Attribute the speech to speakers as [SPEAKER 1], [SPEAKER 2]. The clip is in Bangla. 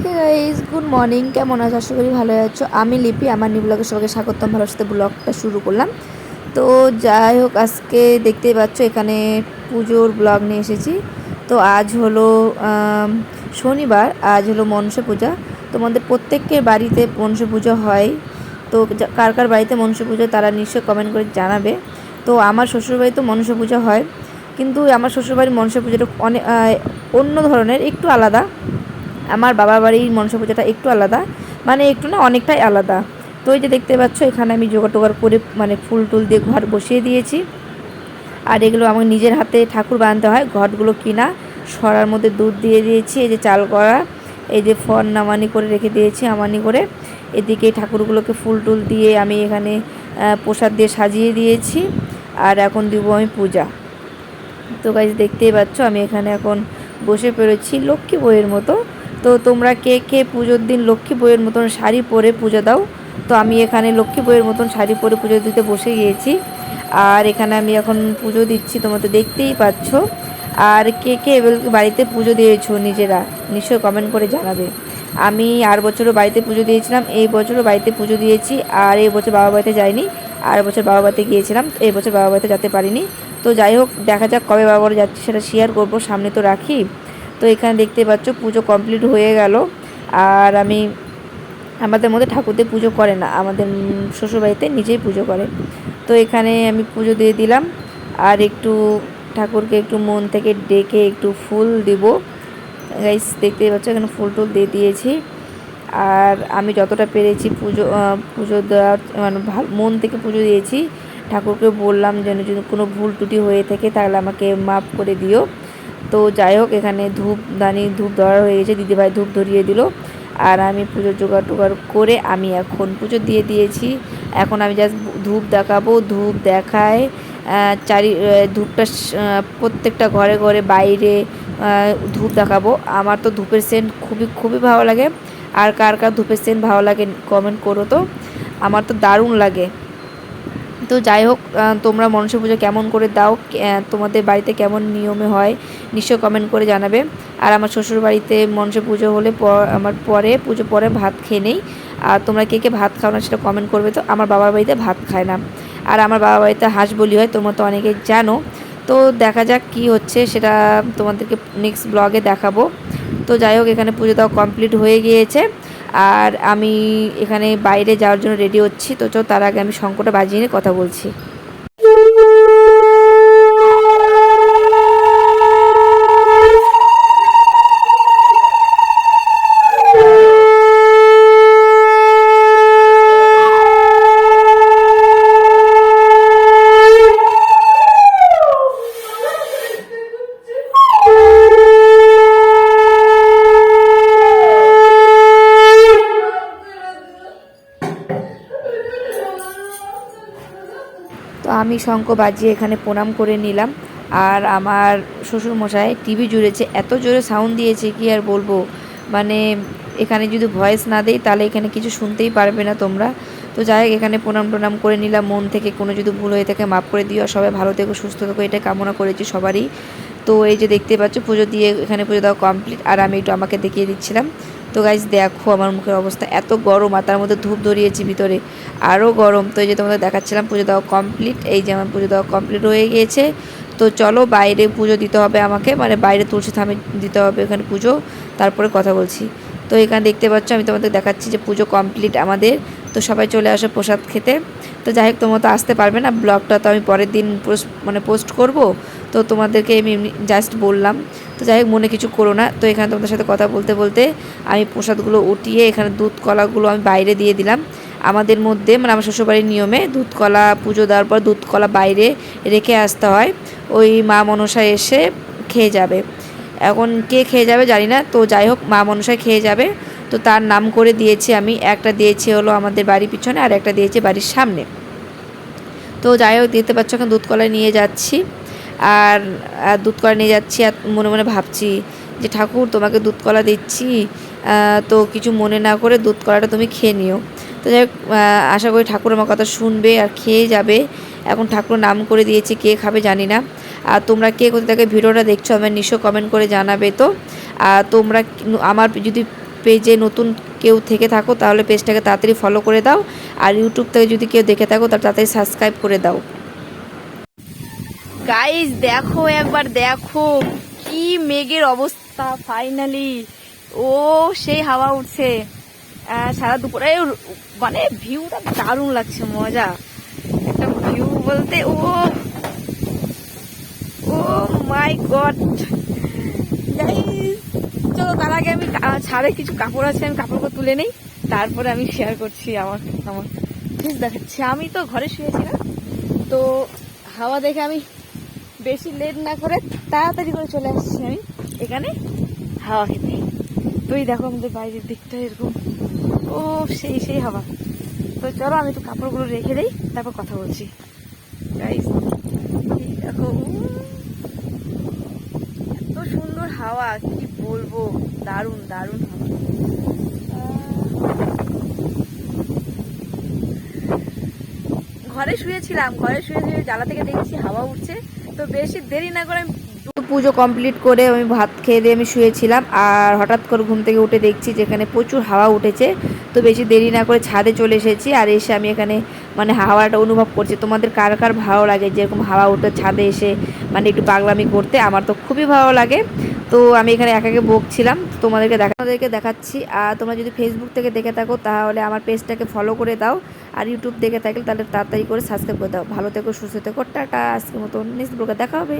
[SPEAKER 1] Hey guys, good morning. কেমন আছো? আশা করি ভালো আছো। আমি লিপি, আমার নিউ ব্লগে সবাইকে স্বাগতম। ভালোর সাথে ব্লগটা শুরু করলাম। তো যাই হোক, আজকে দেখতেই পাচ্ছ এখানে পুজোর ব্লগ নিয়ে এসেছি। তো আজ হলো শনিবার, আজ হলো মনসা পূজা। তোমাদের প্রত্যেকের বাড়িতে মনসা পুজো হয়। তো কার কার বাড়িতে মনসা পুজো তারা নিশ্চয়ই কমেন্ট করে জানাবে। তো আমার শ্বশুরবাড়িতে মনসা পূজা হয়, কিন্তু আমার শ্বশুরবাড়ির মনসা পুজোটা অনেক অন্য ধরনের, একটু আলাদা। আমার বাবার বাড়ির মনসা পূজাটা একটু আলাদা, মানে একটু না, অনেকটাই আলাদা। তো এই যে দেখতে পাচ্ছ এখানে আমি জোগাড় টোগাড় করে মানে ফুল টুল দিয়ে ঘর বসিয়ে দিয়েছি। আর এগুলো আমার নিজের হাতে ঠাকুর বানাতে হয়। ঘটগুলো কিনা, সরার মধ্যে দুধ দিয়ে দিয়েছি, এই যে চাল করা, এই যে ফল নামানি করে রেখে দিয়েছি আমানি করে। এদিকে ঠাকুরগুলোকে ফুল টুল দিয়ে আমি এখানে প্রসাদ দিয়ে সাজিয়ে দিয়েছি। আর এখন দিব আমি পূজা। তো গাইজ দেখতেই পাচ্ছ আমি এখানে এখন বসে পড়েছি লক্ষ্মী বইয়ের মতো। তো তোমরা কে কে পুজোর দিন লক্ষ্মী বইয়ের মতন শাড়ি পরে পুজো দাও? তো আমি এখানে লক্ষ্মী বইয়ের মতন শাড়ি পরে পুজো দিতে বসে গিয়েছি। আর এখানে আমি এখন পুজো দিচ্ছি, তোমরা তো দেখতেই পাচ্ছ। আর কে কে বাড়িতে পুজো দিয়েছো নিজেরা নিশ্চয়ই কমেন্ট করে জানাবে। আমি আর বছরও বাড়িতে পুজো দিয়েছিলাম, এই বছরও বাড়িতে পুজো দিয়েছি। আর এই বছর বাবা বাড়িতে যাইনি, আর বছর বাবা বাড়িতে গিয়েছিলাম, এই বছর বাবা বাড়িতে যেতে পারিনি। তো যাই হোক, দেখা যাক কবে বাবা বাড়ি যাচ্ছি সেটা শেয়ার করব, সামনে তো রাখি। তো এখানে দেখতে পাচ্ছ পুজো কমপ্লিট হয়ে গেল। আর আমি, আমাদের মধ্যে ঠাকুরদের পুজো করে না, আমাদের শ্বশুরবাড়িতে নিজেই পুজো করে। তো এখানে আমি পুজো দিয়ে দিলাম। আর একটু ঠাকুরকে একটু মন থেকে ডেকে একটু ফুল দিব। গাইস দেখতেই পাচ্ছ এখানে ফুল টুল দিয়ে দিয়েছি। আর আমি যতটা পেরেছি পুজো দেওয়ার মানে মন থেকে পুজো দিয়েছি। ঠাকুরকে বললাম যেন যদি কোনো ভুল ত্রুটি হয়ে থাকে তাহলে আমাকে মাফ করে দিও। তো যাই হোক, এখানে ধূপ দেওয়া হয়ে গেছে, দিদিভাই ধূপ ধরিয়ে দিল। আর আমি পুজোর জোগাড় টোগাড় করে আমি এখন পুজো দিয়ে দিয়েছি। এখন আমি জাস্ট ধূপ দেখাবো, ধূপ দেখায় ধূপটা প্রত্যেকটা ঘরে ঘরে বাইরে ধূপ দেখাবো। আমার তো ধূপের সেন্ট খুবই খুবই ভালো লাগে। আর কার কার ধূপের সেন্ট ভালো লাগে কমেন্ট করো তো, আমার তো দারুণ লাগে। তো যাই হোক, তোমরা মনসা পুজো কেমন করে দাও, তোমাদের বাড়িতে কেমন নিয়মে হয় নিশ্চয়ই কমেন্ট করে জানাবে। আর আমার শ্বশুর বাড়িতে মনসা পুজো হলে আমার পুজো পরে ভাত খেয়ে নেই। আর তোমরা কে কে ভাত খাও না সেটা কমেন্ট করবে। তো আমার বাবার বাড়িতে ভাত খায় না, আর আমার বাবার বাড়িতে হাঁস বলি হয়, তোমরা তো অনেকেই জানো। তো দেখা যাক কি হচ্ছে সেটা তোমাদেরকে নেক্সট ব্লগে দেখাবো। তো যাই হোক, এখানে পুজো দেওয়া কমপ্লিট হয়ে গিয়েছে। আর আমি এখানে বাইরে যাওয়ার জন্য রেডি হচ্ছি। তো তার আগে আমি শঙ্খটা বাজিয়ে নিয়ে কথা বলছি। তো আমি শঙ্খ বাজিয়ে এখানে প্রণাম করে নিলাম। আর আমার শ্বশুরমশাই টিভি জুড়েছে, এত জোরে সাউন্ড দিয়েছে কি আর বলবো। মানে এখানে যদি ভয়েস না দেই তাহলে এখানে কিছু শুনতেই পারবে না তোমরা। তো যাই হোক, এখানে প্রণাম করে নিলাম মন থেকে। কোনো যদি ভুল হয়ে থাকে মাফ করে দিও। সবাই ভালো থেকো, সুস্থ থেকো, এটা কামনা করেছি সবারই। তো এই যে দেখতে পাচ্ছ পুজো দিয়ে এখানে পুজো দেওয়া কমপ্লিট। আর আমি একটু আমাকে দেখিয়ে দিচ্ছিলাম। তো গাইজ দেখো আমার মুখের অবস্থা, এত গরম, আর তার মধ্যে ধূপ ধরিয়েছি ভিতরে, আরও গরম। তো এই যে তোমাদের দেখাচ্ছিলাম পুজো দেওয়া কমপ্লিট, এই যে আমার পুজো দেওয়া কমপ্লিট হয়ে গিয়েছে। তো চলো বাইরে পুজো দিতে হবে আমাকে, মানে বাইরে তুলসী থামে দিতে হবে এখানে পুজো, তারপরে কথা বলছি। তো এখানে দেখতে পাচ্ছ আমি তোমাদের দেখাচ্ছি যে পুজো কমপ্লিট আমাদের। তো সবাই চলে আসো প্রসাদ খেতে। তো যাই হোক, তোমরা তো আসতে পারবে না, ব্লগটা তো আমি পরের দিন পোস্ট করব। তো তোমাদেরকে আমি জাস্ট বললাম। তো যাই হোক, মনে কিছু করো না। তো এখানে তোমাদের সাথে কথা বলতে বলতে আমি প্রসাদগুলো উঠিয়ে এখানে দুধ কলাগুলো আমি বাইরে দিয়ে দিলাম। আমাদের মধ্যে মানে আমার শ্বশুরবাড়ির নিয়মে দুধ কলা পুজো দেওয়ার পর দুধ কলা বাইরে রেখে আসতে হয়, ওই মা মনসা এসে খেয়ে যাবে। এখন কে খেয়ে যাবে জানি না, তো যাই হোক মা মনসাই খেয়ে যাবে। তো তার নাম করে দিয়েছি আমি, একটা দিয়েছি হলো আমাদের বাড়ির পিছনে, আর একটা দিয়েছি বাড়ির সামনে। তো যাই হোক, দিতে পারছো, এখন দুধ কলা নিয়ে যাচ্ছি। আর দুধ কলা নিয়ে যাচ্ছি, আর মনে মনে ভাবছি যে ঠাকুর তোমাকে দুধ কলা দিচ্ছি, তো কিছু মনে না করে দুধ কলাটা তুমি খেয়ে নিও। তো যাই হোক, আশা করি ঠাকুর আমার কথা শুনবে আর খেয়ে যাবে। এখন ঠাকুর নাম করে দিয়েছি, কে খাবে জানি না। আর তোমরা কে কোথা থেকে ভিডিওটা দেখছো আমার নিশ্চয় কমেন্ট করে জানাবে। তো তোমরা আমার যদি পেজে নতুন কেউ থেকে থাকো তাহলে পেজটাকে তাড়াতাড়ি ফলো করে দাও, আর ইউটিউব থেকে যদি কেউ দেখে থাকো তাহলে তাড়াতাড়ি সাবস্ক্রাইব করে দাও। গাইস দেখো একবার দেখো কি মেঘের অবস্থা, ফাইনালি ও সেই হাওয়া উঠছে সারা দুপুরে, মানে ভিউটা দারুণ লাগছে, মজা একটা ভিউ বলতে। ও ও মাই গড গাইস, চলো তার আগে আমি ছাদে কিছু কাপড় আছে, আমি কাপড়গুলো তুলে নেই, তারপরে আমি শেয়ার করছি আমার আমার ফেস দেখাচ্ছি। আমি তো ঘরে শুয়েছিলাম, তো হাওয়া দেখে আমি বেশি লেট না করে তাড়াতাড়ি করে চলে আসছি আমি এখানে হাওয়া খেতে। তো এই দেখো আমাদের বাইরের দিকটা এরকম, ও সেই সেই হাওয়া। তো চলো আমি তো কাপড়গুলো রেখে দেই, তারপর কথা বলছি। গাইস দেখো এত সুন্দর হাওয়া, কি বলবো, দারুণ দারুণ হাওয়া। ঘরে শুয়েছিলাম, ঘরে শুয়ে শুয়ে জ্বালা থেকে দেখছি হাওয়া উঠছে, তো বেশি দেরি না করে পুজো কমপ্লিট করে আমি ভাত খেয়ে দিয়ে আমি শুয়েছিলাম, আর হঠাৎ করে ঘুম থেকে উঠে দেখছি যেখানে প্রচুর হাওয়া উঠেছে। তো বেশি দেরি না করে ছাদে চলে এসেছি, আর এসে আমি এখানে মানে হাওয়াটা অনুভব করছি। তোমাদের কার কার ভালো লাগে যেরকম হাওয়া উঠে ছাদে এসে মানে একটু পাগলামি করতে? আমার তো খুবই ভালো লাগে। তো আমি এখানে একাকে বকছিলাম, তোমাদেরকে দেখাচ্ছি। আর তোমরা যদি ফেসবুক থেকে দেখে থাকো তাহলে আমার পেজটাকে ফলো করে দাও, আর ইউটিউব দেখে থাকলে তাহলে তাড়াতাড়ি করে সাবস্ক্রাইব করে দাও। ভালো থেকো, সুস্থ থেকো, টাটা। আজকের মতো নেক্সট ব্লগে দেখা হবে।